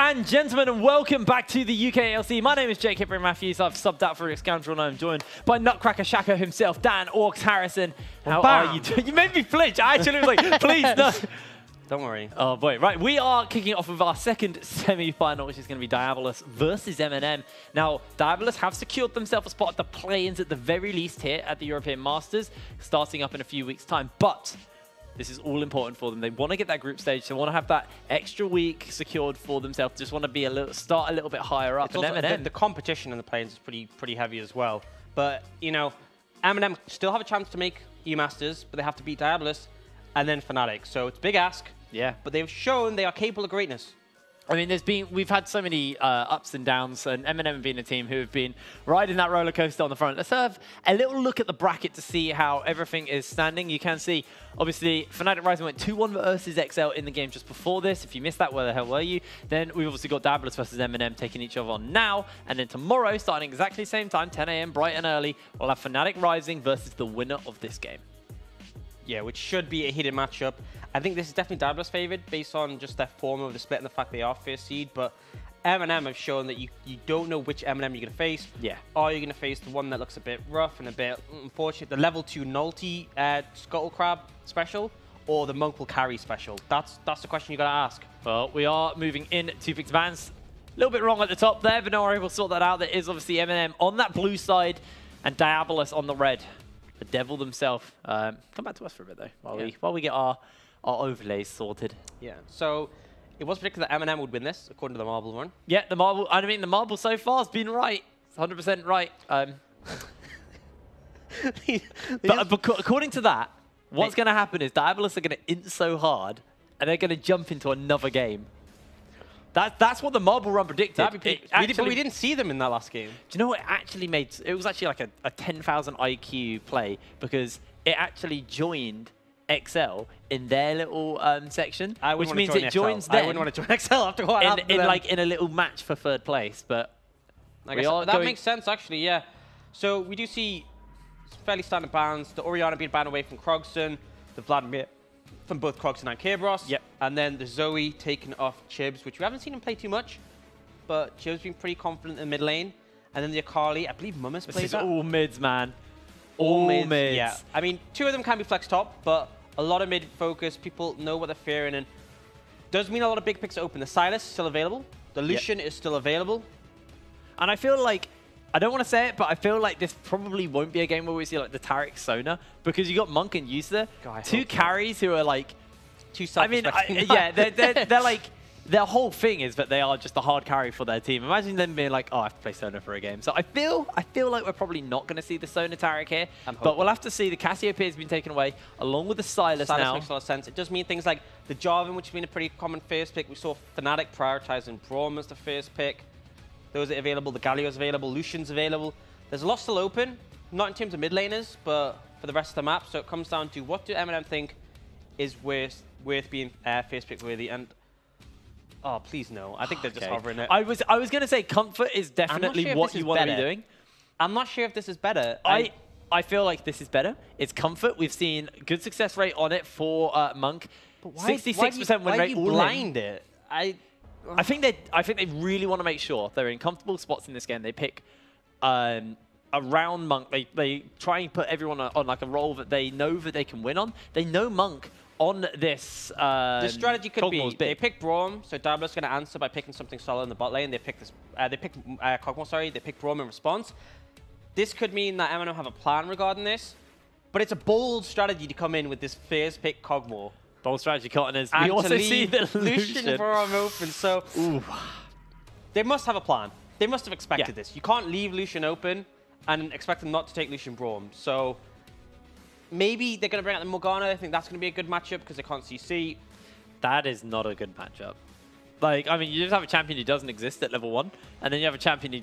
and gentlemen, and welcome back to the UKLC. My name is Jake Hippering Matthews. I've subbed out for Scoundrel, and I'm joined by Nutcracker Shaka himself, Dan Orcs Harrison. How are you doing? You made me flinch. I actually was like, please, no. Don't worry. Oh boy, right. We are kicking off with our second semi-final, which is going to be Diabolus versus MnM. Now, Diabolus have secured themselves a spot at the play-ins at the very least here at the European Masters, starting up in a few weeks' time. But this is all important for them. They want to get that group stage. They want to have that extra week secured for themselves. Just want to be start a little bit higher up. It's also, the competition in the play-ins is pretty heavy as well. But you know, MnM still have a chance to make EU Masters, but they have to beat Diabolus and then Fnatic. So it's a big ask. Yeah, but they've shown they are capable of greatness. I mean, we've had so many ups and downs, and MnM being a team who have been riding that roller coaster on the front. Let's have a little look at the bracket to see how everything is standing. You can see, obviously, Fnatic Rising went 2-1 versus XL in the game just before this. If you missed that, where the hell were you? Then we've obviously got Diabolus versus MnM taking each other on now, and then tomorrow, starting exactly the same time, 10 AM, bright and early, we'll have Fnatic Rising versus the winner of this game. Yeah, which should be a heated matchup. I think this is definitely Diabolus favored based on just their form of the split and the fact they are first seed. But MnM have shown that you don't know which MnM you're going to face. Yeah. Are you going to face the one that looks a bit rough and a bit unfortunate, the level 2 Nulty Scuttle Crab special, or the Monk will carry special? That's the question you got to ask. Well, we are moving in to fix bans. A little bit wrong at the top there, but no worry, we'll sort that out. There is obviously MnM on that blue side and Diabolus on the red. The devil themselves. Come back to us for a bit though, while we get our overlays sorted. Yeah. So it was predicted that MnM would win this, according to the marble run. Yeah, the marble. I mean, the marble so far has been right. It's 100% right. But according to that, what's going to happen is Diabolus are going to int so hard, and they're going to jump into another game. That's what the marble run predicted. But we didn't see them in that last game. Do you know what it actually made? It was actually like a 10,000 IQ play, because it actually joined XL in their little section, which means it joins them. I wouldn't want to join XL after what happened to them. Like in a little match for third place. But that makes sense actually. Yeah. So we do see fairly standard bans. The Orianna being banned away from Krogston, the Vladimir from both Krogston and Kerberos. Yep. And then the Zoe taken off Chibs, which we haven't seen him play too much, but Chibs been pretty confident in mid lane. And then the Akali, I believe Mummus plays that. This is all mids, man. All mids. Yeah. I mean, 2 of them can be flex top, but a lot of mid focus. People know what they're fearing, and does mean a lot of big picks are open. The Sylas is still available. The Lucian is still available. And I feel like, I don't want to say it, but I feel like this probably won't be a game where we see like the Taric Sona, because you got Monk and Yusa, two carries who are like, I mean, yeah, they're like, their whole thing is that they are just a hard carry for their team. Imagine them being like, oh, I have to play Sona for a game. So I feel like we're probably not going to see the Sona Taric here, but we'll have to see. The Cassiopeia has been taken away, along with the Sylas now. Sylas makes a lot of sense. It does mean things like the Jarvan, which has been a pretty common first pick. We saw Fnatic prioritizing Braum as the first pick. Those are available. The Galio's available. Lucian's available. There's a lot still open, not in terms of mid laners, but for the rest of the map. So it comes down to, what do MnM think is worth being first pick worthy? And oh, please no. I think they're just hovering it. I was going to say comfort is definitely what you want to be doing. I'm not sure if this is better. I feel like this is better. It's comfort. We've seen good success rate on it for Monk. 66% win rate. Blind it. I think they really want to make sure they're in comfortable spots in this game. They pick around Monk. They try and put everyone on like a role that they know that they can win on. They know Monk on this. The strategy could be they pick Braum, so Diabolus going to answer by picking something solid in the bot lane. They pick this. They pick Kog'Maw. Sorry, they pick Braum in response. This could mean that MnM have a plan regarding this, but it's a bold strategy to come in with this first pick Kog'Maw. Bold strategy, Cotton, is we also see the Lucian for arm open, so they must have a plan. They must have expected this. You can't leave Lucian open and expect them not to take Lucian Braum. So maybe they're going to bring out the Morgana. I think that's going to be a good matchup because they can't CC. That is not a good matchup. Like, I mean, you just have a champion who doesn't exist at level 1, and then you have a champion who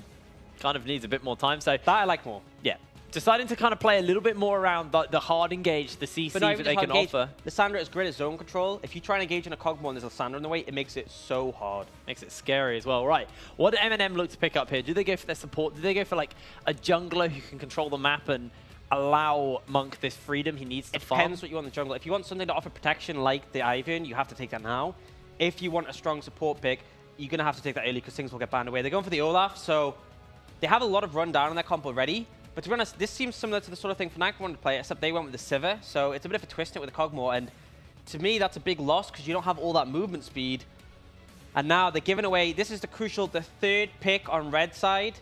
kind of needs a bit more time. So that I like more. Yeah. Deciding to kind of play a little bit more around the hard engage, the CC that they can offer. Lissandra is great at zone control. If you try and engage in a Kog'Maw and there's Lissandra in the way, it makes it so hard. Makes it scary as well. Right. What do MnM look to pick up here? Do they go for their support? Do they go for like a jungler who can control the map and allow Monk this freedom he needs to farm? It depends what you want in the jungle. If you want something to offer protection like the Ivern, you have to take that now. If you want a strong support pick, you're going to have to take that early because things will get banned away. They're going for the Olaf, so they have a lot of run down on their comp already. But to be honest, this seems similar to the sort of thing Fnatic wanted to play, except they went with the Sivir. So it's a bit of a twist in it with the Kog'Maw. And to me, that's a big loss because you don't have all that movement speed. And now they're giving away, this is the crucial, the third pick on red side.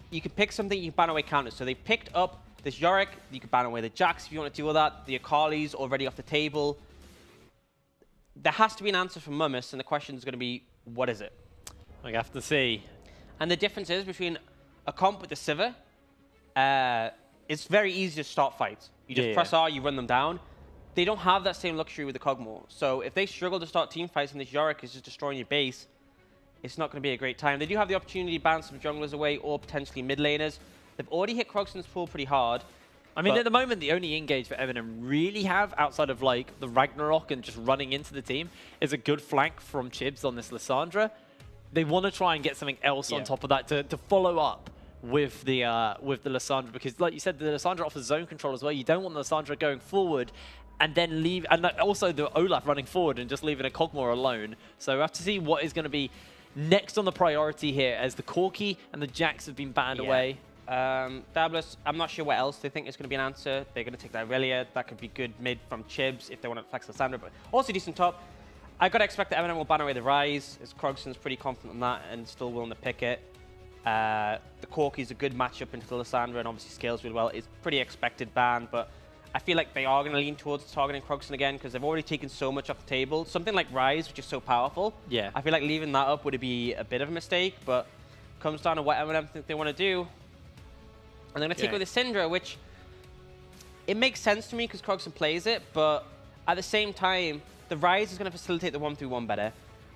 You can pick something, you can ban away counters. So they picked up this Yorick, you can ban away the Jax if you want to do all that. The Akali's already off the table. There has to be an answer from Mummus, and the question is going to be, what is it? I have to see. And the difference is between a comp with the Sivir, it's very easy to start fights. You just press R, you run them down. They don't have that same luxury with the Kog'Maw. So if they struggle to start team fights and this Yorick is just destroying your base, it's not going to be a great time. They do have the opportunity to ban some junglers away or potentially mid laners. They've already hit Krogson's pool pretty hard. I mean, at the moment, the only engage that MnM really have outside of like the Ragnarok and just running into the team is a good flank from Chibs on this Lissandra. They want to try and get something else on top of that to follow up with the Lissandra, because like you said, the Lissandra offers zone control as well. You don't want the Lissandra going forward and then leave, and also the Olaf running forward and just leaving a Kog'Maw alone. So we have to see what is going to be next on the priority here, as the Corki and the Jax have been banned away. Diabolus, I'm not sure what else they think is going to be an answer. They're going to take that Irelia. That could be good mid from Chibs if they want to flex Lissandra, but also decent top. I got to expect that MnM will ban away the Ryze, as Krogson's pretty confident on that and still willing to pick it. The Corki's a good matchup into the Lissandra and obviously scales really well. It's pretty expected ban, but I feel like they are going to lean towards targeting Krogson again because they've already taken so much off the table. Something like Ryze, which is so powerful. Yeah. I feel like leaving that up would be a bit of a mistake, but comes down to what MnM think they want to do. And they're going to take away the Syndra, which it makes sense to me because Krogson plays it, but at the same time, the Ryze is going to facilitate the 1-3-1 better.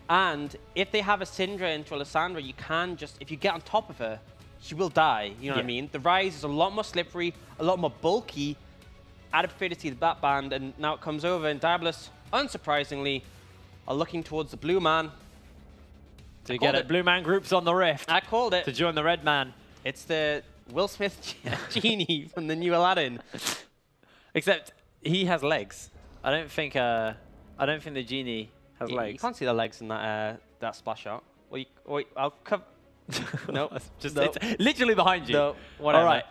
And if they have a Syndra into a Lissandra, you can just, if you get on top of her, she will die. You know what I mean? The Ryze is a lot more slippery, a lot more bulky. I'd prefer to see that band, and now it comes over, and Diabolus, unsurprisingly, are looking towards the blue man. To get it. Blue man groups on the rift. I called it. To join the red man. It's the Will Smith genie from the new Aladdin. Except he has legs. I don't think the genie has legs. You can't see the legs in that that splash shot. Wait, I'll cover. No, it's literally behind you. No, whatever. All right.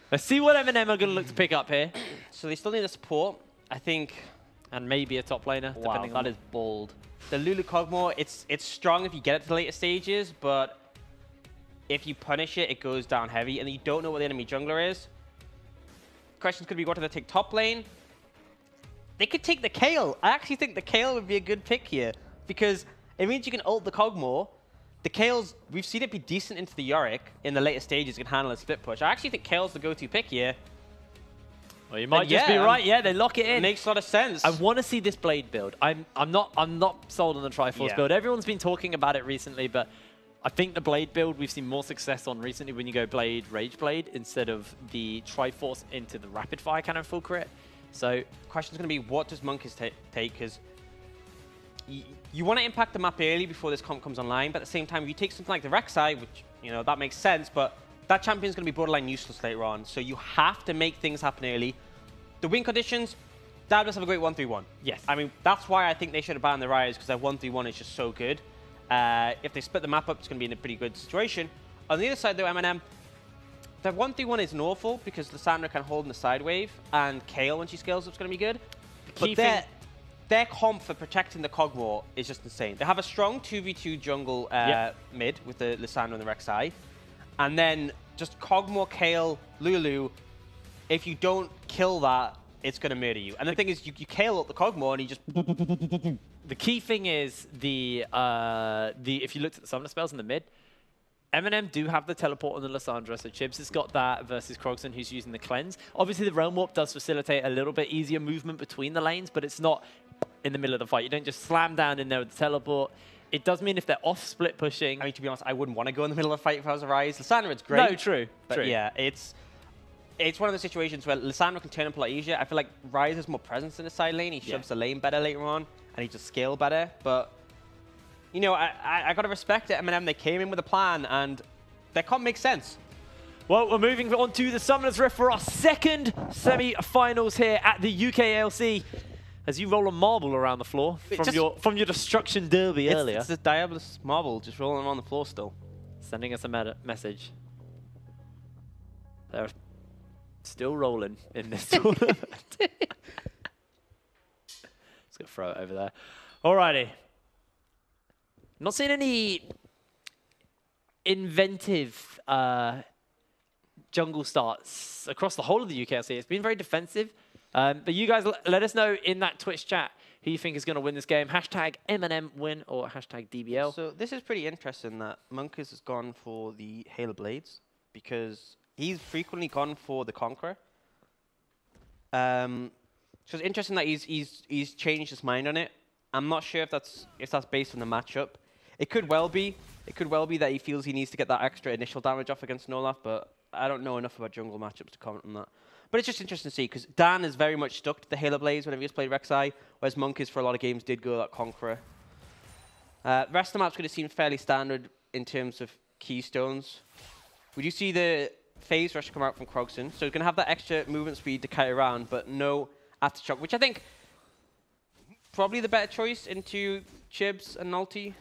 Let's see what MnM are going to look to pick up here. So they still need a support, I think. And maybe a top laner, depending on... that is bold. The Lulu Kog'Maw, it's strong if you get it to the later stages, but if you punish it, it goes down heavy, and you don't know what the enemy jungler is. Questions could be, what do they take top lane? They could take the Kayle. I actually think the Kayle would be a good pick here, because it means you can ult the Kog'Maw. The Kayle's, we've seen it be decent into the Yorick in the later stages, it can handle a split push. I actually think Kayle's the go-to pick here. Well, you might just be right. Yeah, they lock it in. Makes a lot of sense. I want to see this Blade build. I'm not sold on the Triforce build. Everyone's been talking about it recently, but I think the Blade build we've seen more success on recently when you go Blade, Rage Blade, instead of the Triforce into the Rapid Fire Cannon full crit. So the question's going to be, what does Monkeys take? Because you want to impact the map early before this comp comes online, but at the same time, if you take something like the Rek'Sai, which, you know, that makes sense, but that champion's going to be borderline useless later on, so you have to make things happen early. The win conditions, Diabolus have a great 1-3-1. Yes. I mean, that's why I think they should have banned the Ryze, because their 1-3-1 is just so good. If they split the map up, it's going to be in a pretty good situation. On the other side, though, MnM, their 1-3-1 isn't awful, because Lissandra can hold in the side wave, and Kayle, when she scales up, is going to be good. But their comp for protecting the Kog'Maw is just insane. They have a strong 2v2 jungle mid with the Lissandra and the Rek'Sai. And then just Kog'Maw, Kayle, Lulu. If you don't kill that, it's going to murder you. And the thing is, you Kayle up the Kog'Maw and he just... The key thing is if you looked at the summoner spells in the mid, MnM do have the teleport on the Lissandra, so Chibs has got that versus Krogson, who's using the cleanse. Obviously, the Realm Warp does facilitate a little bit easier movement between the lanes, but it's not in the middle of the fight. You don't just slam down in there with the teleport. It does mean if they're off split pushing... I mean, to be honest, I wouldn't want to go in the middle of a fight if I was a Ryze. Lissandra, it's great. No, true. But yeah, it's one of the situations where Lissandra can turn up a lot easier. I feel like Ryze has more presence in the side lane. He shoves the lane better later on, and he just scale better. But, you know, I got to respect it. MnM, they came in with a plan, and their comp makes sense. Well, we're moving on to the Summoners Rift for our second semi-finals here at the UKLC. as you roll a marble around the floor from your destruction derby earlier. It's the Diabolus marble just rolling on the floor still. Sending us a message. They're still rolling in this tournament. Just gonna throw it over there. Alrighty. Not seeing any inventive jungle starts across the whole of the UKLC. It's been very defensive. But you guys let us know in that Twitch chat who you think is going to win this game. Hashtag MnM win or hashtag DBL. So this is pretty interesting that Monkus has gone for the Halo Blades because he's frequently gone for the Conqueror. So it's interesting that he's changed his mind on it. I'm not sure if that's based on the matchup. It could well be. It could well be that he feels he needs to get that extra initial damage off against Olaf, but I don't know enough about jungle matchups to comment on that. But it's just interesting to see, because Dan is very much stuck to the Halo Blaze whenever he's played Rek'Sai, whereas Monkus for a lot of games did go that Conqueror. Rest of the map's going to seem fairly standard in terms of keystones. We do see the phase rush come out from Krogson, so he's going to have that extra movement speed to kite around, but no aftershock, which I think probably the better choice into Chibs and Nulti.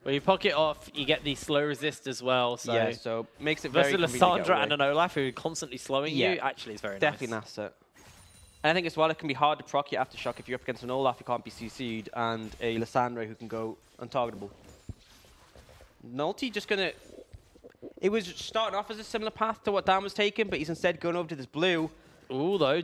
Well, you pocket off, you get the slow resist as well. So yeah, so makes it very convenient. Versus Lissandra and an Olaf who are constantly slowing you, actually is very definitely nice. Definitely an asset. And I think as well, it can be hard to proc your aftershock if you're up against an Olaf who can't be CC'd and a Lissandra who can go untargetable. Nulti just going to... It was starting off as a similar path to what Dan was taking, but he's instead going over to this blue. Ooh, though.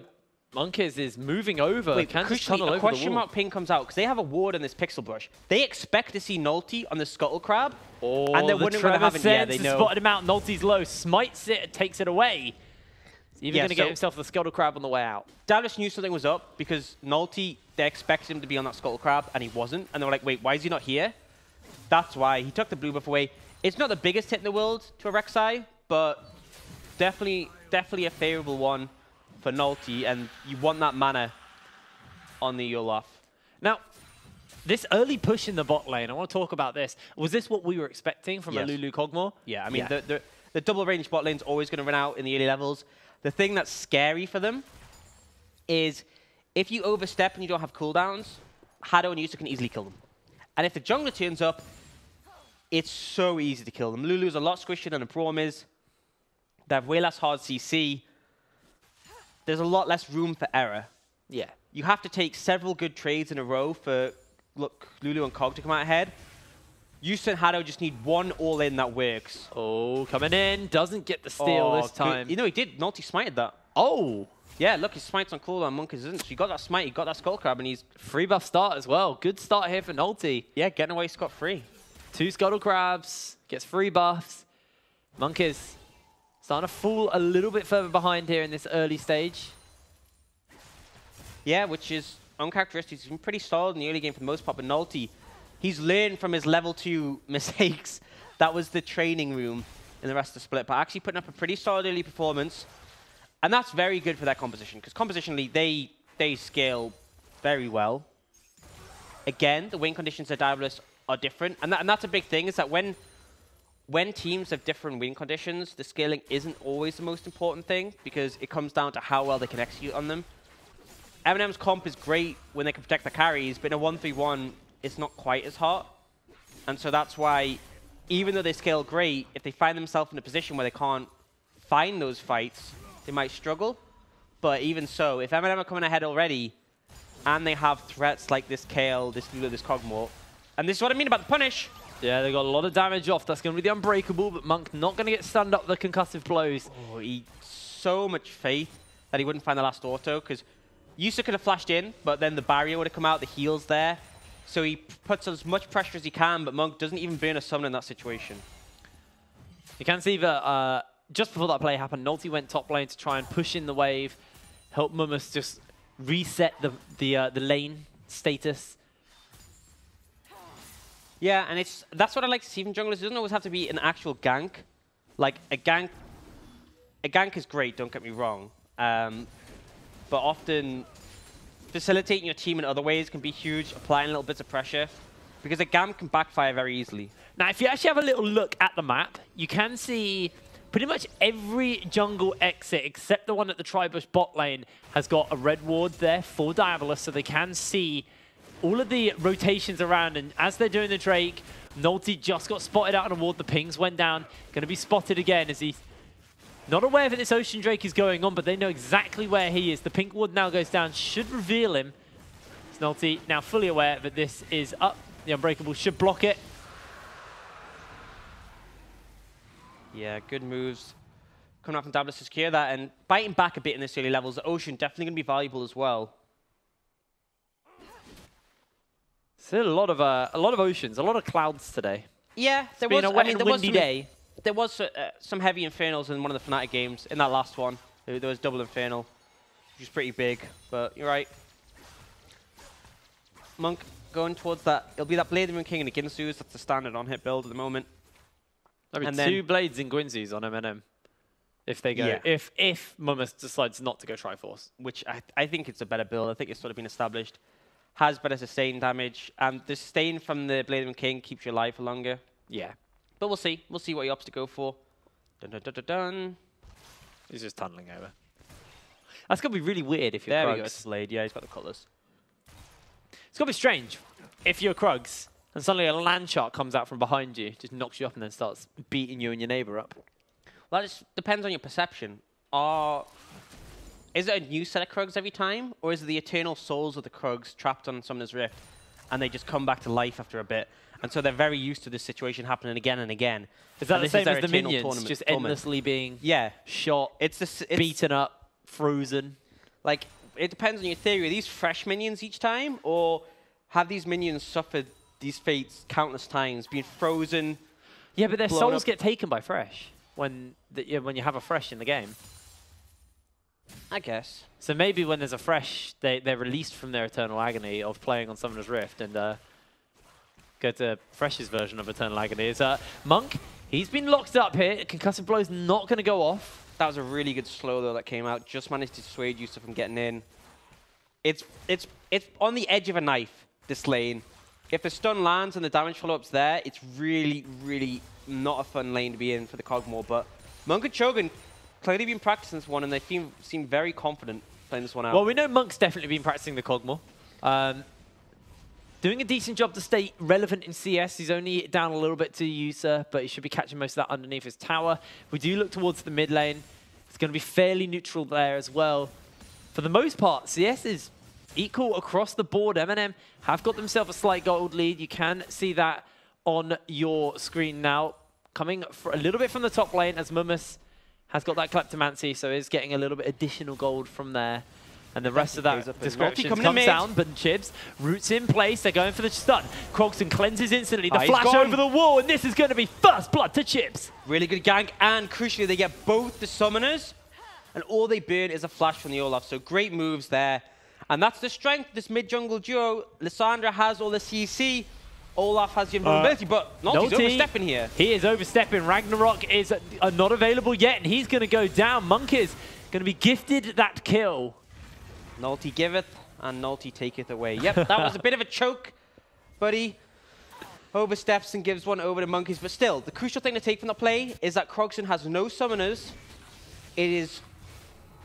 Monkus is moving over. Wait, crucially, a question mark ping comes out because they have a ward on this pixel brush. They expect to see Nulti on the Scuttle Crab, and they're wondering what happens. Yeah, they know. Spotted him out. Nulti's low, smites it, takes it away. He's even going to get himself the Scuttle Crab on the way out. Diabolus knew something was up because Nulti, they expected him to be on that Scuttle Crab, and he wasn't. And they were like, wait, why is he not here? That's why. He took the blue buff away. It's not the biggest hit in the world to a Rek'Sai, but definitely a favorable one for Nulti, and you want that mana on the Olaf. Now, this early push in the bot lane, I want to talk about this. Was this what we were expecting from a Lulu Kog'Maw? Yeah, I mean, the double range bot lane's always going to run out in the early levels. The thing that's scary for them is if you overstep and you don't have cooldowns, Hado and Yusa can easily kill them. And if the jungler turns up, it's so easy to kill them. Lulu's a lot squishier than a Braum is. They have way less hard CC. There's a lot less room for error. Yeah. You have to take several good trades in a row for Lulu and Kog to come out ahead. Yusa and Hado just need one all-in that works. Oh, coming in. Doesn't get the steal this time. You know, he did. Nulti smited that. Oh. Yeah, look, his smite's on cooldown. Monkus isn't. So he got that smite, he got that Skull Crab, and he's... Free buff start as well. Good start here for Nulti. Yeah, getting away scot-free. 2 Scuttle Crabs. Gets free buffs. Monkus starting to fall a little bit further behind here in this early stage. Yeah, which is uncharacteristic. He's been pretty solid in the early game for the most part, but Nulti, he's learned from his level 2 mistakes. That was the training room in the rest of the split, but actually putting up a pretty solid early performance. And that's very good for their composition, because compositionally, they scale very well. Again, the win conditions at Diabolus are different, and that's a big thing, is that when teams have different win conditions, the scaling isn't always the most important thing, because it comes down to how well they can execute on them. MnM's comp is great when they can protect the carries, but in a 1v1, it's not quite as hot. And so that's why, even though they scale great, if they find themselves in a position where they can't find those fights, they might struggle. But even so, if MnM are coming ahead already, and they have threats like this Kale, this Lulu, this Kog'Maw, and this is what I mean about the punish. Yeah, they got a lot of damage off. That's going to be the Unbreakable, but Monk not going to get stunned up the concussive blows. Oh, he so much faith that he wouldn't find the last auto, because Yusa could have flashed in, but then the barrier would have come out, the heal's there. So he puts as much pressure as he can, but Monk doesn't even burn a summon in that situation. You can see that just before that play happened, Nulti went top lane to try and push in the wave, help Mumus just reset the lane status. Yeah, and that's what I like to see from junglers. It doesn't always have to be an actual gank. Like, a gank is great, don't get me wrong. But often, facilitating your team in other ways can be huge, applying little bits of pressure, because a gank can backfire very easily. Now, if you actually have a little look at the map, you can see pretty much every jungle exit except the one at the Tribush bot lane has got a red ward there for Diabolus, so they can see all of the rotations around. And as they're doing the Drake, Nolty just got spotted out on a ward. The pings went down. Going to be spotted again as he's not aware that this Ocean Drake is going on, but they know exactly where he is. The pink ward now goes down, should reveal him. Nolty now fully aware that this is up. The Unbreakable should block it. Yeah, good moves coming up from Diabolus to secure that, and biting back a bit in this early levels. The Ocean definitely going to be valuable as well. Still a lot of oceans, a lot of clouds today. Yeah, there was a wet and windy day. There was some heavy Infernals in one of the Fnatic games. In that last one, there was double Infernal, which is pretty big. But you're right. Monk going towards that. It'll be that Blade Moon King and the Ginsu's. That's the standard on-hit build at the moment. There'll be two Blades and Gwynsu's on MnM if they go. Yeah. If Mummus decides not to go Triforce, which I think it's a better build. I think it's sort of been established. Has better sustain damage, and the sustain from the Blade Moon King keeps you alive for longer. Yeah. But we'll see. We'll see what he opts to go for. Dun, dun, dun, dun, dun. He's just tunneling over. That's going to be really weird if you're Krugs. There we go, it's Blade. Yeah, he's got the colours. It's going to be strange if you're Krugs and suddenly a land shark comes out from behind you, just knocks you up and then starts beating you and your neighbour up. Well, that just depends on your perception. Is it a new set of Krugs every time? Or is it the eternal souls of the Krugs trapped on Summoner's Rift and they just come back to life after a bit? And so they're very used to this situation happening again and again. Is that the same as the minions, just endlessly being shot, it's beaten up, frozen? Like, it depends on your theory. Are these fresh minions each time? Or have these minions suffered these fates countless times, being frozen? Yeah, but their souls get taken by fresh when you have a fresh in the game. I guess. So maybe when there's a fresh, they're released from their eternal agony of playing on Summoner's Rift and go to Fresh's version of Eternal Agony. Is Monk, he's been locked up here. Concussive Blow's not going to go off. That was a really good slow, though, that came out. Just managed to dissuade Yusuf from getting in. It's on the edge of a knife, this lane. If the stun lands and the damage follow-up's there, it's really, really not a fun lane to be in for the Kog'Maw. But Monk and Cho'Gath clearly been practicing this one, and they seem very confident playing this one out. Well, we know Monk's definitely been practicing the Kog'Maw. Doing a decent job to stay relevant in CS. He's only down a little bit to Yusa, but he should be catching most of that underneath his tower. We do look towards the mid lane. It's going to be fairly neutral there as well. For the most part, CS is equal across the board. MnM have got themselves a slight gold lead. You can see that on your screen now. Coming for a little bit from the top lane as Mummus has got that Kleptomancy, so is getting a little bit additional gold from there. And the rest of that description comes down, but Chibs roots in place. They're going for the stun. Crogston cleanses instantly. The flash over the wall, and this is going to be first blood to Chibs. Really good gank, and crucially, they get both the summoners, and all they burn is a flash from the Olaf. So great moves there. And that's the strength of this mid-jungle duo. Lissandra has all the CC. Olaf has the invulnerability, but Nolty's overstepping here. He is overstepping. Ragnarok is not available yet, and he's going to go down. Monk is going to be gifted that kill. Nolty giveth, and Nolty taketh away. Yep, that was a bit of a choke, but he oversteps and gives one over to Monkeys. But still, the crucial thing to take from the play is that Crogston has no summoners. It is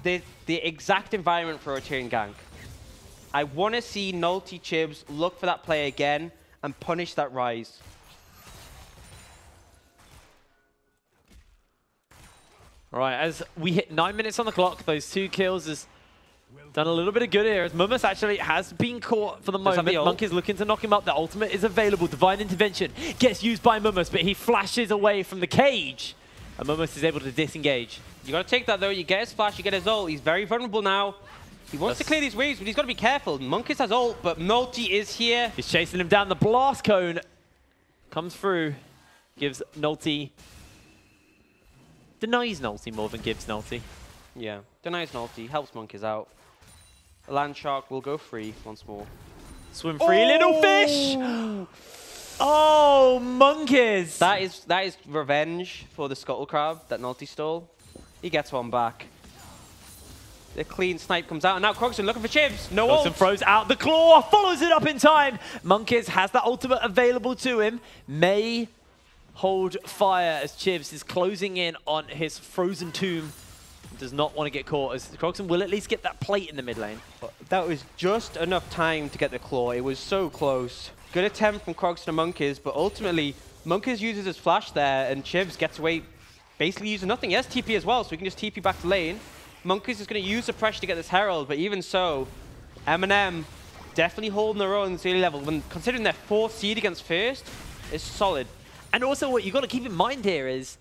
the exact environment for a return gank. I want to see Nolty Chibs look for that play again and punish that Rise. All right, as we hit 9 minutes on the clock, those 2 kills has done a little bit of good here, as Mummus actually has been caught for the moment. Monk is looking to knock him up. The ultimate is available. Divine Intervention gets used by Mummus, but he flashes away from the cage. And Mummus is able to disengage. You got to take that, though. You get his flash, you get his ult. He's very vulnerable now. He wants to clear these waves, but he's got to be careful. Monkeys has ult, but Nolty is here. He's chasing him down. The blast cone comes through. Gives Nolty... Denies Nolty more than gives Nolty. Yeah, denies Nolty. Helps Monkeys out. The land shark will go free once more. Swim free, little fish! Oh, Monkeys! That is revenge for the scuttle crab that Nolty stole. He gets one back. The clean snipe comes out, and now Crogston looking for Chibs. No ult. Crogston throws out the claw, follows it up in time. Monkeys has that ultimate available to him. May hold fire as Chibs is closing in on his frozen tomb. Does not want to get caught, as Croxon will at least get that plate in the mid lane. That was just enough time to get the claw. It was so close. Good attempt from Croxon and Monkeys, but ultimately, Monkeys uses his flash there, and Chibs gets away basically using nothing. He has TP as well, so he can just TP back to lane. Monkeys is going to use the pressure to get this Herald, but even so, MnM definitely holding their own this early level. When considering their 4th seed against first, is solid. And also what you've got to keep in mind here is,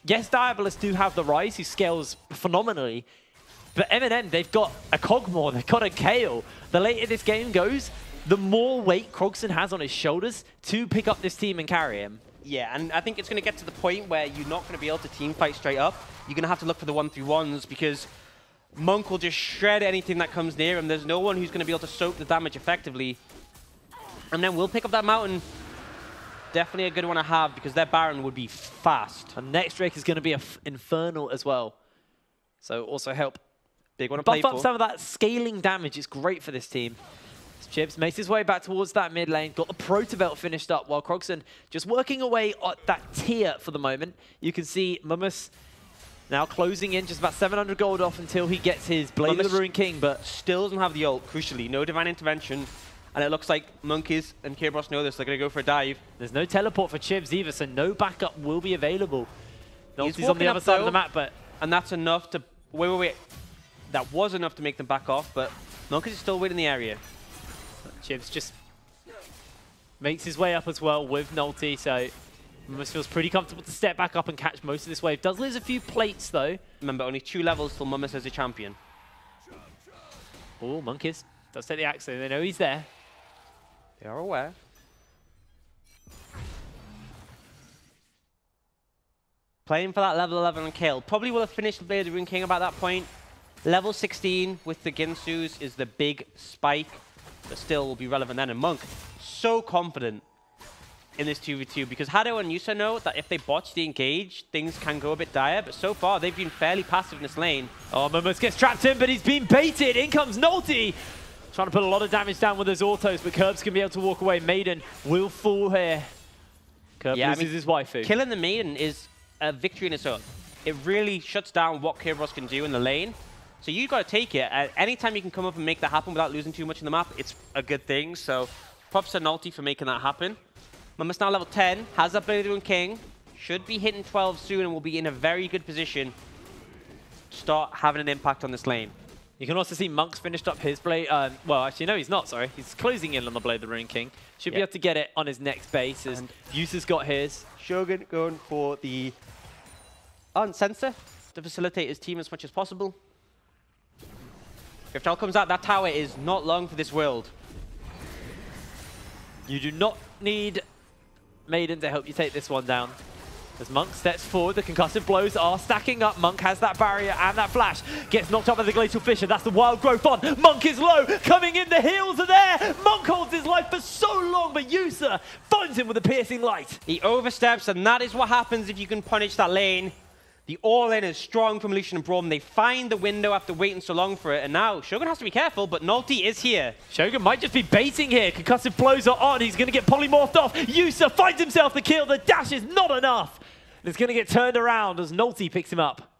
yes, Diabolus do have the Rise, who scales phenomenally, but MnM, they've got a Cogmore, they've got a Kale. The later this game goes, the more weight Croxon has on his shoulders to pick up this team and carry him. Yeah, and I think it's going to get to the point where you're not going to be able to team fight straight up. You're going to have to look for the 1-3-1s because Monk will just shred anything that comes near him. There's no one who's going to be able to soak the damage effectively. And then we'll pick up that mountain. Definitely a good one to have because their Baron would be fast. And next Drake is going to be Infernal as well. So also help big one to play buff up for. some of that scaling damage. It's great for this team. Chibs makes his way back towards that mid lane, got the Protobelt finished up while Croxon just working away at that tier for the moment. You can see Mummus now closing in just about 700 gold off until he gets his Blade of the Ruined King, but still doesn't have the ult, crucially. No Divine Intervention. And it looks like Monkeys and Kerberos know this. They're going to go for a dive. There's no teleport for Chibs either, so no backup will be available. He's on the other side of the map, but... And that's enough to... Wait. That was enough to make them back off, but Monkeys is still waiting in the area. Chibs just makes his way up as well with Nulty, so Mummus feels pretty comfortable to step back up and catch most of this wave. Does lose a few plates, though. Remember, only 2 levels till Mummus as a champion. Oh, Monkeys. Does take the axe, so they know he's there. They are aware. Playing for that level 11 on kill. Probably will have finished the Blade of the Ruined King about that point. Level 16 with the Ginsus is the big spike, but still will be relevant then. And Monk, so confident in this 2v2 because Hado and Yusa know that if they botch the engage, things can go a bit dire, but so far they've been fairly passive in this lane. Oh, Mummus gets trapped in, but he's been baited. In comes Nulty. Trying to put a lot of damage down with his autos, but Kerb's going to be able to walk away. Maiden will fall here. Kerb loses his waifu. Killing the Maiden is a victory in its own. It really shuts down what Kerberos can do in the lane. So you've got to take it. Anytime you can come up and make that happen without losing too much in the map, it's a good thing. So props to Nulty for making that happen. Mummus now level 10, has that Blade of the Ruined King. Should be hitting 12 soon and will be in a very good position to start having an impact on this lane. You can also see Monk's finished up his blade. Well, actually, no, he's not, sorry. He's closing in on the Blade of the Ruined King. Should be able to get it on his next base as Yusa's got his. Shogun going for the sensor to facilitate his team as much as possible. If Tal comes out, that tower is not long for this world. You do not need Maiden to help you take this one down. As Monk steps forward, the concussive blows are stacking up. Monk has that barrier and that flash. Gets knocked up by the Glacial Fissure. That's the wild growth on. Monk is low. Coming in, the heals are there. Monk holds his life for so long, but Yusa finds him with a piercing light. He oversteps, and that is what happens if you can punish that lane. The all-in is strong from Lucian and Braum. They find the window after waiting so long for it, and now Shogun has to be careful, but Nulty is here. Shogun might just be baiting here. Concussive blows are on. He's going to get polymorphed off. Yusa finds himself the kill. The dash is not enough. It's going to get turned around as Nulty picks him up.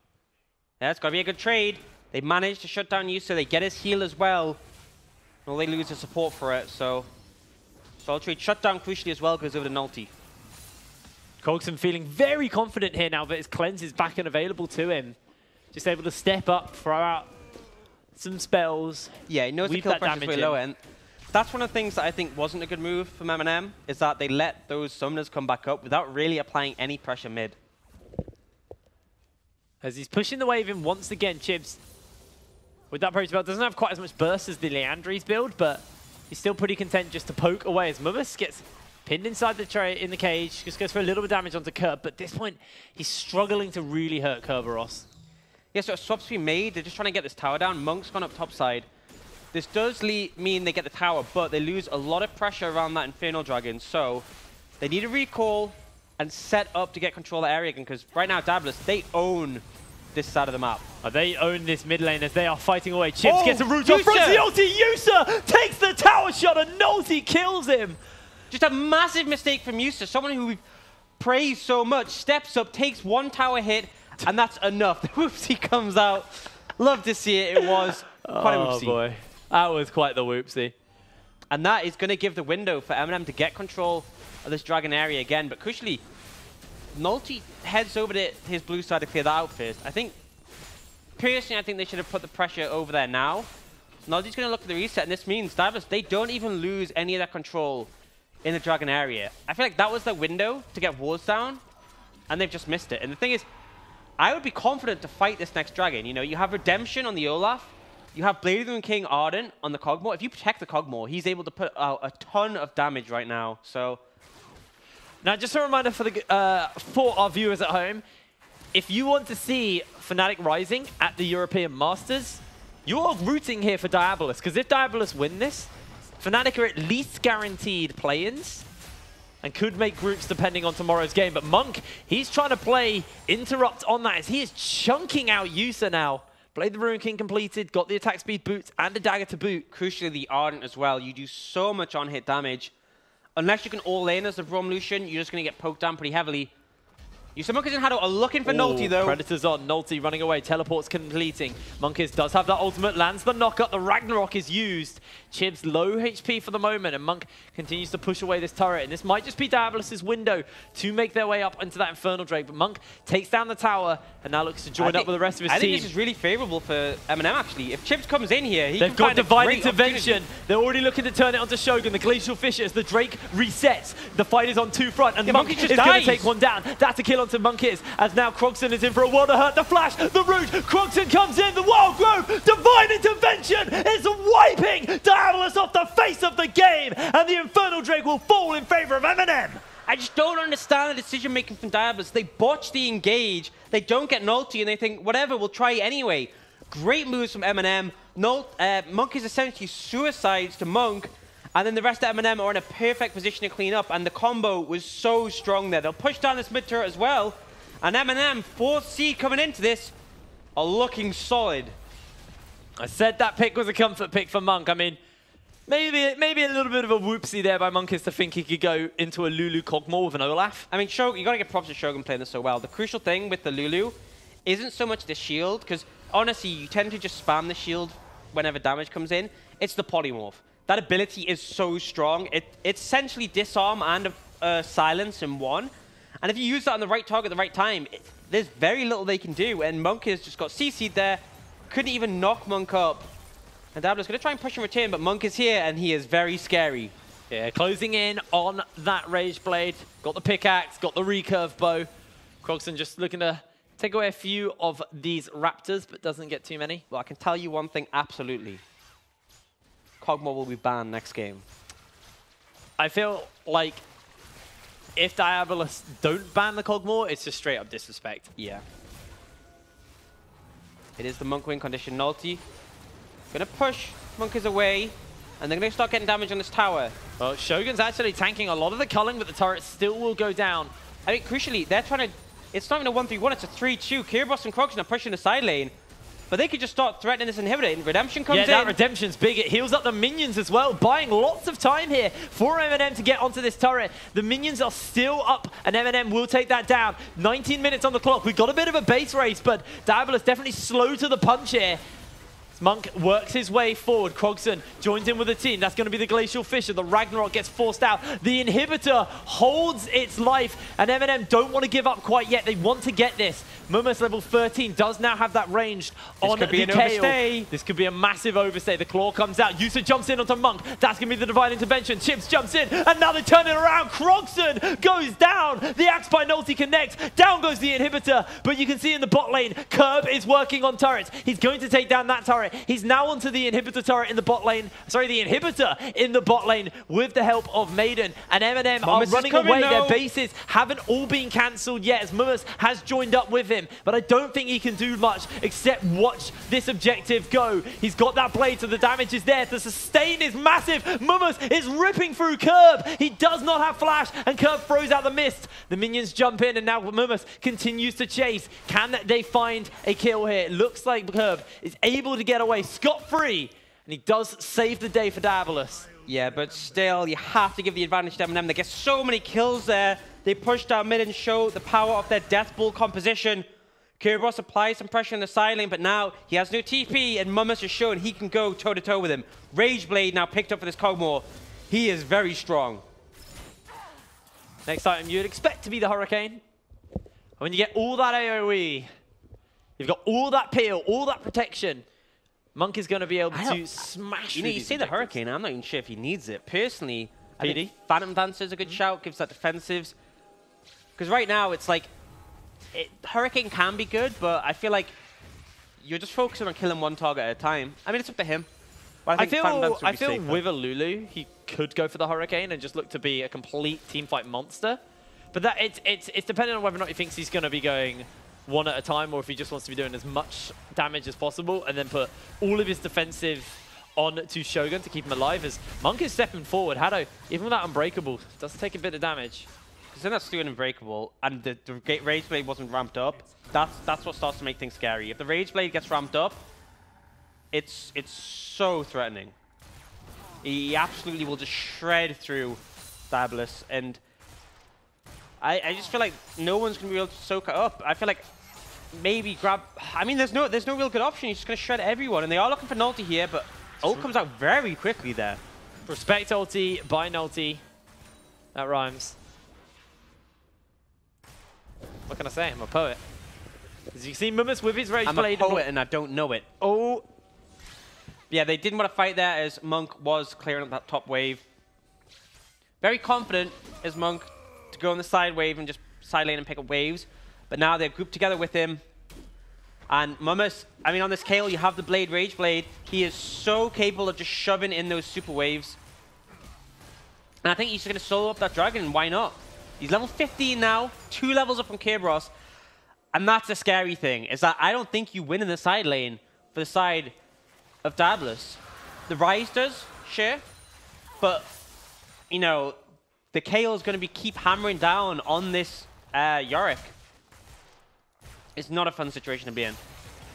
Yeah, it's got to be a good trade. They managed to shut down Yusa. They get his heal as well. Well, they lose the support for it, so solid trade shut down crucially as well goes over to Nulty. Croxon feeling very confident here now that his cleanse is back and available to him. Just able to step up, throw out some spells. Yeah, he knows the kill pressure is way low end. That's one of the things that I think wasn't a good move from MnM, is that they let those summoners come back up without really applying any pressure mid. As he's pushing the wave in once again, Chibs, with that Protobelt, doesn't have quite as much burst as the Leandries build, but he's still pretty content just to poke away as Mummus gets pinned inside the tray in the cage, just goes for a little bit of damage onto Kerb, but at this point, he's struggling to really hurt Kerberos. Yeah, so a swap's been made. They're just trying to get this tower down. Monk's gone up top side. This does mean they get the tower, but they lose a lot of pressure around that Infernal Dragon, so they need a recall and set up to get control of the area again, because right now, Diabolus, they own this side of the map. They own this mid lane as they are fighting away. Chibs gets a root off, fronts the ulti, Yusa takes the tower shot, and Nulty kills him. Just a massive mistake from Yusa, someone who we've prays so much, steps up, takes one tower hit, and that's enough. The whoopsie comes out. Love to see it. It was quite a whoopsie. Oh, boy. That was quite the whoopsie. And that is going to give the window for MnM to get control of this Dragon area again. But crucially, Nulty heads over to his blue side to clear that out first. Personally, I think they should have put the pressure over there now. Nulty's going to look for the reset, and this means Diabolus, they don't even lose any of that control in the Dragon area. I feel like that was their window to get walls down, and they've just missed it. And the thing is, I would be confident to fight this next Dragon. You know, you have Redemption on the Olaf. You have Blade of the Moon King Ardent on the Cogmore. If you protect the Cogmore, he's able to put out a ton of damage right now. So, now just a reminder for our viewers at home, if you want to see Fnatic Rising at the European Masters, you're rooting here for Diabolus, because if Diabolus win this, Fnatic are at least guaranteed play-ins and could make groups depending on tomorrow's game. But Monk, he's trying to play interrupt on that as he is chunking out Yusa now. Blade the Ruin King completed, got the attack speed boots and a dagger to boot. Crucially, the Ardent as well. You do so much on-hit damage. Unless you can all-in as the Braum Lucian, you're just going to get poked down pretty heavily. Monkeys and Haddo are looking for Nulty, though. Predators on. Nulty running away. Teleports completing. Monkeys does have that ultimate. Lands the knockup. The Ragnarok is used. Chib's low HP for the moment, and Monk continues to push away this turret. And this might just be Diabolus' window to make their way up into that Infernal Drake. But Monk takes down the tower and now looks to join up with the rest of his team. I think this is really favorable for MnM, actually. If Chibs comes in here, he They've got Divine Intervention. They're already looking to turn it onto Shogun. The Glacial Fissure as the Drake resets. The fight is on two front, and Monk is going to take one down. That's a kill onto Monkeys, as now Krogson is in for a world of hurt. The flash, the root, Krogson comes in, the Wild Growth, Divine Intervention is wiping Diabolus off the face of the game, and the Infernal Drake will fall in favor of MnM. I just don't understand the decision-making from Diabolus. They botch the engage, they don't get Nulty, and they think, whatever, we'll try it anyway. Great moves from MnM. Monk is essentially suicides to Monk, and then the rest of MnM are in a perfect position to clean up, and the combo was so strong there. They'll push down this mid turret as well, and MnM, 4th seed coming into this, are looking solid. I said that pick was a comfort pick for Monk. I mean, maybe a little bit of a whoopsie there by Monkeys to think he could go into a Lulu Cogmore with an Olaf. I mean, Shogun, you got to get props to Shogun playing this so well. The crucial thing with the Lulu isn't so much the shield, because honestly, you tend to just spam the shield whenever damage comes in. It's the polymorph. That ability is so strong. It's essentially disarm and silence in one. And if you use that on the right target at the right time, there's very little they can do. And Monk has just got CC'd there. Couldn't even knock Monk up. And Diabolus going to try and push and return, but Monk is here, and he is very scary. Yeah, closing in on that Rage Blade. Got the pickaxe, got the recurve bow. Krogson just looking to take away a few of these Raptors, but doesn't get too many. Well, I can tell you one thing absolutely. Cogmore will be banned next game. I feel like if Diabolus don't ban the Cogmore, it's just straight up disrespect. Yeah. It is the Monk win condition. Nulty gonna push Monkeys away, and they're gonna start getting damage on this tower. Well, Shogun's actually tanking a lot of the culling, but the turret still will go down. I mean, crucially, they're trying to... It's not even a 1-3-1, it's a 3-2. Kiribos and Krogson are pushing the side lane, but they could just start threatening this inhibitor, and Redemption comes in. Yeah, that Redemption's big. It heals up the minions as well, buying lots of time here for MnM to get onto this turret. The minions are still up, and MnM will take that down. 19 minutes on the clock. We've got a bit of a base race, but Diabolus definitely slow to the punch here. Monk works his way forward. Krogson joins in with the team. That's going to be the Glacial Fissure. The Ragnarok gets forced out. The inhibitor holds its life, and MnM don't want to give up quite yet. They want to get this. Mumus level 13 does now have that ranged on the KO. This could be a massive overstay. The claw comes out. Yusa jumps in onto Monk. That's going to be the Divine Intervention. Chips jumps in, and now they turn it around. Krogson goes down. The Axe by Nulty connects. Down goes the inhibitor, but you can see in the bot lane, Curb is working on turrets. He's going to take down that turret. He's now onto the inhibitor turret in the bot lane. Sorry, the inhibitor in the bot lane with the help of Maiden. And MnM are running away. Their bases haven't all been cancelled yet, as Mumus has joined up with him. But I don't think he can do much except watch this objective go. He's got that blade, so the damage is there. The sustain is massive. Mumus is ripping through Curb. He does not have flash, and Curb throws out the mist. The minions jump in, and now Mumus continues to chase. Can they find a kill here? It looks like Curb is able to get away scot-free, and he does save the day for Diabolus. Yeah, but still, you have to give the advantage to MnM. They get so many kills there. They push down mid and show the power of their Death Ball composition. Kerberos applies some pressure in the side lane, but now he has no TP, and Mummus has shown he can go toe-to-toe with him. Rage Blade now picked up for this Kog'Maw. He is very strong. Next item you'd expect to be the Hurricane. When you get all that AoE, you've got all that peel, all that protection, Monk is going to be able to smash. You say the Hurricane, I'm not even sure if he needs it. Personally, I PD? think Phantom Dancer is a good shout, gives that defensives. Because right now, it's like, Hurricane can be good, but I feel like you're just focusing on killing one target at a time. I mean, it's up to him. But I feel with a Lulu, he could go for the Hurricane and just look to be a complete teamfight monster. But that it's dependent on whether or not he thinks he's going to be going one at a time, or if he just wants to be doing as much damage as possible and then put all of his defensive on to Shogun to keep him alive. As Monk is stepping forward, Haddo, even without Unbreakable, does take a bit of damage. Because then that's doing Unbreakable, and the Rage Blade wasn't ramped up. That's what starts to make things scary. If the Rage Blade gets ramped up, it's so threatening. He absolutely will just shred through Diabolus, and I just feel like no one's gonna be able to soak it up. I feel like maybe grab. I mean, there's no real good option. He's just gonna shred everyone, and they are looking for Nulty here, but ult comes out very quickly there. Respect ulti by Nulty. That rhymes. What can I say? I'm a poet. As you can see, Mummus with his Rage Blade. I'm a poet and I don't know it. Oh. Yeah, they didn't want to fight there as Monk was clearing up that top wave. Very confident as Monk to go on the side wave and just side lane and pick up waves. But now they're grouped together with him. And Mummus, I mean, on this Kayle, you have the Blade, Rage Blade. He is so capable of just shoving in those super waves. And I think he's just going to solo up that dragon, and why not? He's level 15 now, 2 levels up from Kerberos. And that's the scary thing, is that I don't think you win in the side lane for the side of Diabolus. The Ryze does, sure. But, you know, the Kayle is going to keep hammering down on this Yorick. It's not a fun situation to be in.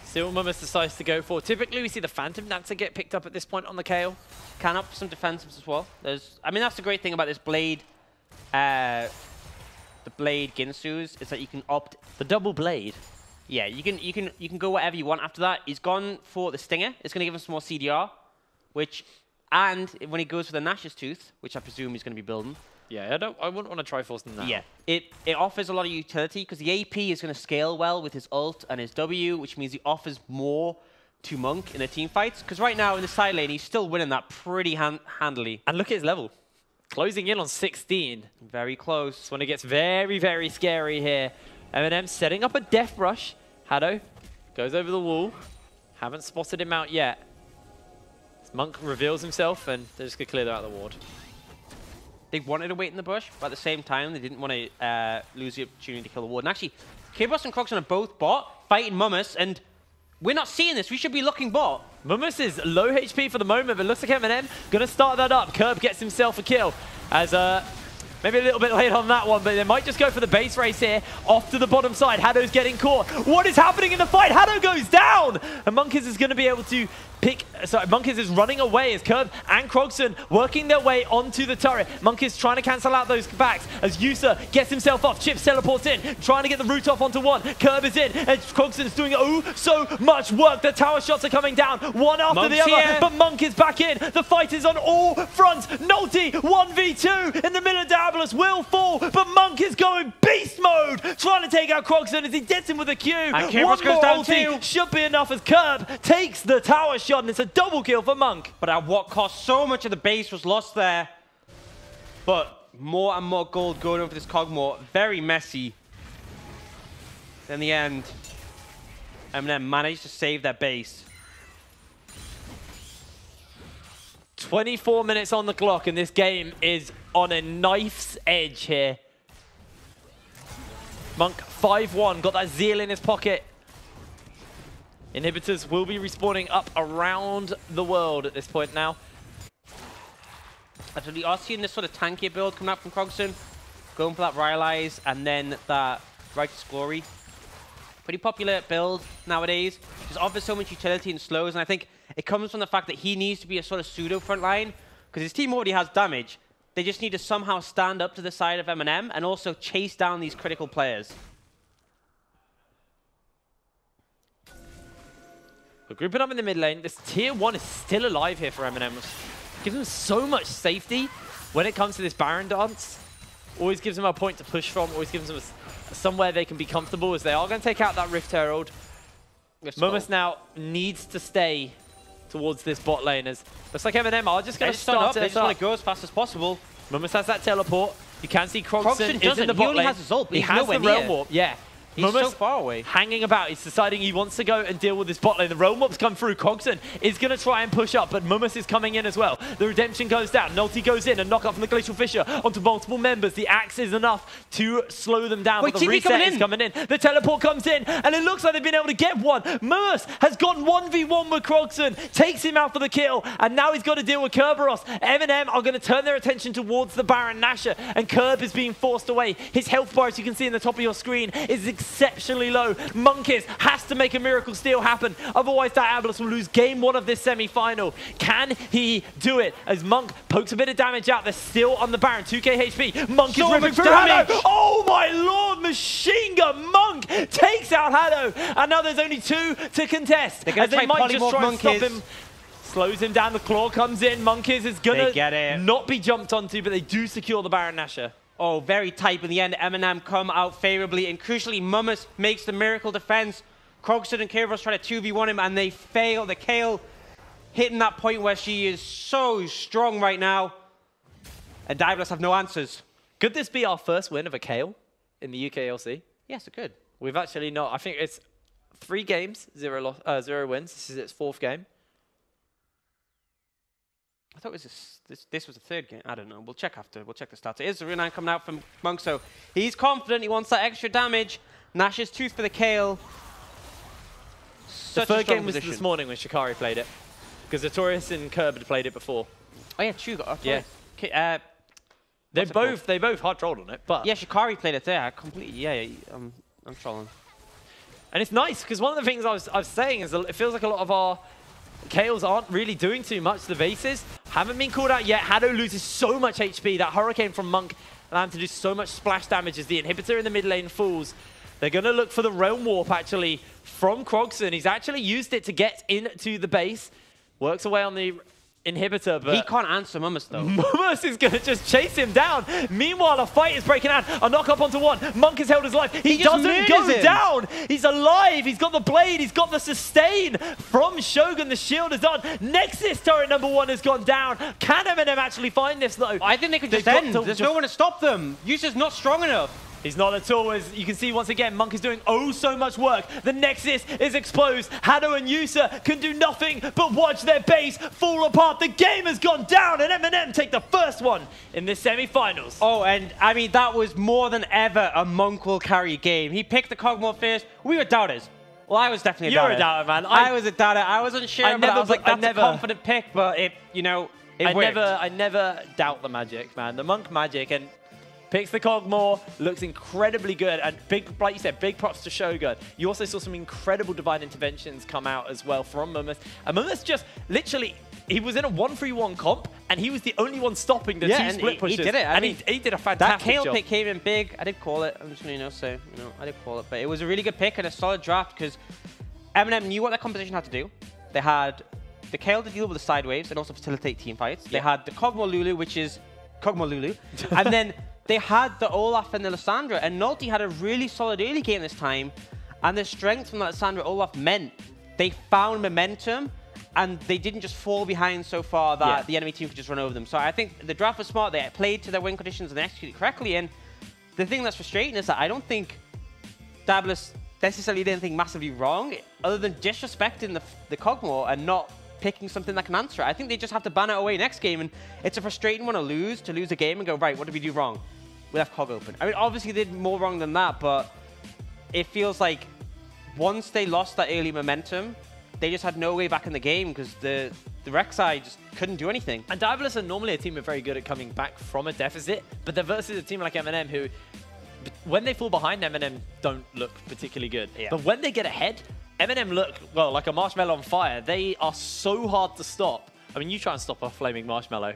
Still, Mummus decides to go for. Typically, we see the Phantom Dancer get picked up at this point on the Kayle. Can up some defensives as well. I mean, that's the great thing about this Blade. The Blade Ginsu's is that you can opt the double Blade. Yeah, you can go whatever you want after that. He's gone for the Stinger. It's going to give him some more CDR, and when he goes for the Nash's Tooth, which I presume he's going to be building. Yeah, I wouldn't want to try forcing that. Yeah, it offers a lot of utility because the AP is going to scale well with his ult and his W, which means he offers more to Monk in the team fights. Because right now in the side lane, he's still winning that pretty handily. And look at his level. Closing in on 16. Very close. That's when it gets very, very scary here. MnM setting up a Death Rush. Haddo goes over the wall. Haven't spotted him out yet. Monk reveals himself, and they're just going to clear that out of the ward. They wanted to wait in the bush, but at the same time, they didn't want to lose the opportunity to kill the ward. And actually, Kerberos and Croxon are both bot, fighting Mummus, and we're not seeing this. We should be looking bot. Mummus is low HP for the moment, but looks like MnM going to start that up. Curb gets himself a kill as maybe a little bit late on that one, but they might just go for the base race here. Off to the bottom side. Haddo's getting caught. What is happening in the fight? Haddo goes down! And Monkiz is going to be able to pick... Sorry, Monkiz is running away as Curb and Krogson working their way onto the turret. Monkiz trying to cancel out those backs as Yusa gets himself off. Chips teleports in, trying to get the root off onto one. Curb is in, and Krogson's doing so much work. The tower shots are coming down, one after the other, but Monk is back in. The fight is on all fronts. Nulty 1v2 in the middle of Diabolus will fall, but Monk is going beast mode, trying to take out Krogson as he gets him with a Q. And Kerberos goes down too. Should be enough as Curb takes the tower shot, and it's a double kill for Monk. But at what cost? So much of the base was lost there. But more and more gold going over this Kog'Maw. Very messy. In the end, MnM managed to save their base. 24 minutes on the clock, and this game is on a knife's edge here. Monk 5-1, got that Zeal in his pocket. Inhibitors will be respawning up around the world at this point now. So we are seeing this sort of tankier build coming up from Krogson. Going for that Rylai's and then that Righteous Glory. Pretty popular build nowadays. Just offers so much utility and slows, and I think it comes from the fact that he needs to be a sort of pseudo front line because his team already has damage, They just need to somehow stand up to the side of MnM and also chase down these critical players. We're grouping up in the mid lane. This tier 1 is still alive here for MnM, which gives them so much safety when it comes to this Baron dance. Always gives them a point to push from, always gives them somewhere they can be comfortable, as they are going to take out that Rift Herald. MnM now needs to stay towards this bot lane, as looks like MnM are just going to start They just want to go as fast as possible. MnM has that teleport. You can see Krogson is in the He bot only lane. has his ult, but he has the Realm Warp. Yeah. He's so far away. Hanging about. He's deciding he wants to go and deal with this bot lane. The Realm Warp's come through. Krogson is going to try and push up, but MnM is coming in as well. The Redemption goes down. Nulty goes in and knock up from the Glacial Fissure onto multiple members. The Axe is enough to slow them down, but the reset is coming in. The teleport comes in, and it looks like they've been able to get one. MnM has gone 1v1 with Krogson, takes him out for the kill, and now he's got to deal with Kerberos. MnM are going to turn their attention towards the Baron Nashor, and Kerb is being forced away. His health bar, as you can see in the top of your screen, is exceptionally low. Monkeys has to make a miracle steal happen, otherwise Diabolus will lose game 1 of this semi-final. Can he do it? As Monk pokes a bit of damage out, they're still on the Baron. 2k HP. Monk is ripping through Hado. Oh my lord, machine gun. Monk takes out Hado, and now there's only 2 to contest. They're going to might just try and stop him. Slows him down. The claw comes in. Monkeys is gonna not be jumped onto, but they do secure the Baron Nashor. Oh, very tight in the end. MnM come out favorably, and crucially, MnM makes the miracle defense. Krogson and Kerberos try to 2v1 him, and they fail. The Kayle hitting that point where she is so strong right now, and Diabolus have no answers. Could this be our first win of a Kayle in the UKLC? Yes, it could. We've actually not. I think it's 3 games, 0 wins. This is its 4th game. I thought it was this was the 3rd game. I don't know. We'll check after. We'll check the stats. It is the Rune coming out from Monk, so he's confident. He wants that extra damage. Nash's tooth for the Kayle. The 3rd game was this morning when Shikari played it, because Artorias and Kerb had played it before. Oh yeah, true. Yeah. They both hard trolled on it, but yeah, Shikari played it there. Completely. Yeah, I'm trolling. And it's nice because one of the things I was saying is that it feels like a lot of our Kales aren't really doing too much. The bases haven't been called out yet. Hado loses so much HP. That Hurricane from Monk allowed him to do so much splash damage as the inhibitor in the mid lane falls. They're going to look for the Realm Warp, actually, from Krogson. He's actually used it to get into the base. Works away on the inhibitor, but he can't answer MnM, though. MnM is going to just chase him down. Meanwhile, a fight is breaking out. A knock up onto one. Monk has held his life. He doesn't go down. He's alive. He's got the blade. He's got the sustain from Shogun. The shield is on. Nexus turret number 1 has gone down. Can MnM actually find this, though? I think they could just end. There's no one to stop them. Yusa's not strong enough. He's not at all, as you can see once again, Monk is doing oh so much work. The Nexus is exposed. Hado and Yusa can do nothing but watch their base fall apart. The game has gone down, and MnM take the first one in this semi-finals. Oh, and I mean, that was more than ever a Monk will carry game. He picked the Kog'Maw first. We were doubters. Well, I was definitely a doubter. You're a doubter, man. I was a doubter. I wasn't sure, but I was like, that's a confident pick, but it, you know, it worked. I never doubt the magic, man. The Monk magic, and picks the Kog'Maw, looks incredibly good, and big, like you said, big props to Shogun. You also saw some incredible divine interventions come out as well from MnM. And MnM just literally, he was in a 1-3-1 comp, and he was the only one stopping the 2 split pushes. He did it. And he did a fantastic job. That Kayle pick came in big. I did call it. I'm just going to say, I did call it. But it was a really good pick and a solid draft because MnM knew what their composition had to do. They had the Kayle to deal with the side waves and also facilitate team fights. They had the Kog'Maw Lulu, which is Kog'Maw Lulu. And then they had the Olaf and the Lissandra, and Nulty had a really solid early game this time, and the strength from that Lissandra Olaf meant they found momentum, and they didn't just fall behind so far that the enemy team could just run over them. So I think the draft was smart. They played to their win conditions and they executed correctly, and the thing that's frustrating is that I don't think Diabolus necessarily did anything massively wrong, other than disrespecting the Kog'Maw and not picking something that can answer it. I think they just have to ban it away next game, and it's a frustrating one to lose a game and go, right, what did we do wrong? We left Kog open. I mean, obviously they did more wrong than that, but it feels like once they lost that early momentum, they just had no way back in the game because the Rek'Sai just couldn't do anything. And Diabolus are normally a team who are very good at coming back from a deficit, but they're versus a team like MnM who, when they fall behind, MnM don't look particularly good. Yeah. But when they get ahead, MnM look, well, like a marshmallow on fire. They are so hard to stop. I mean, you try and stop a flaming marshmallow.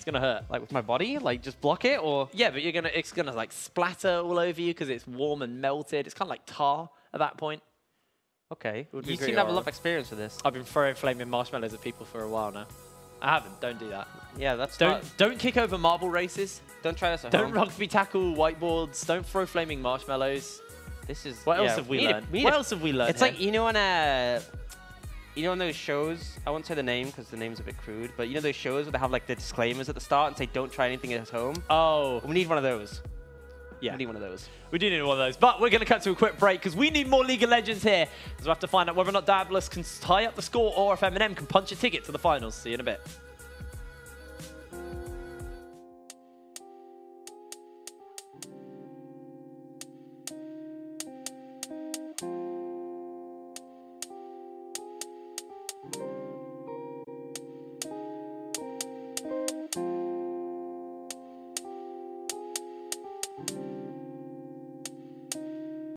It's gonna hurt. Like with my body? Like just block it or? Yeah, but it's gonna like splatter all over you because it's warm and melted. It's kind of like tar at that point. Okay. Would You be seem to have a lot of experience with this. I've been throwing flaming marshmallows at people for a while now. I haven't. Don't do that. Yeah, that's Don't kick over marble races. Don't try this at Don't home. rugby tackle whiteboards. Don't throw flaming marshmallows. This is... What else have we learned? What else have we learned? It's like, you know on those shows, I won't say the name because the name's a bit crude, but you know those shows where they have like the disclaimers at the start and say don't try anything at home? Oh. We need one of those. Yeah. We need one of those. We do need one of those. But we're going to cut to a quick break because we need more League of Legends here. Because we have to find out whether or not Diabolus can tie up the score or if MnM can punch a ticket to the finals. See you in a bit.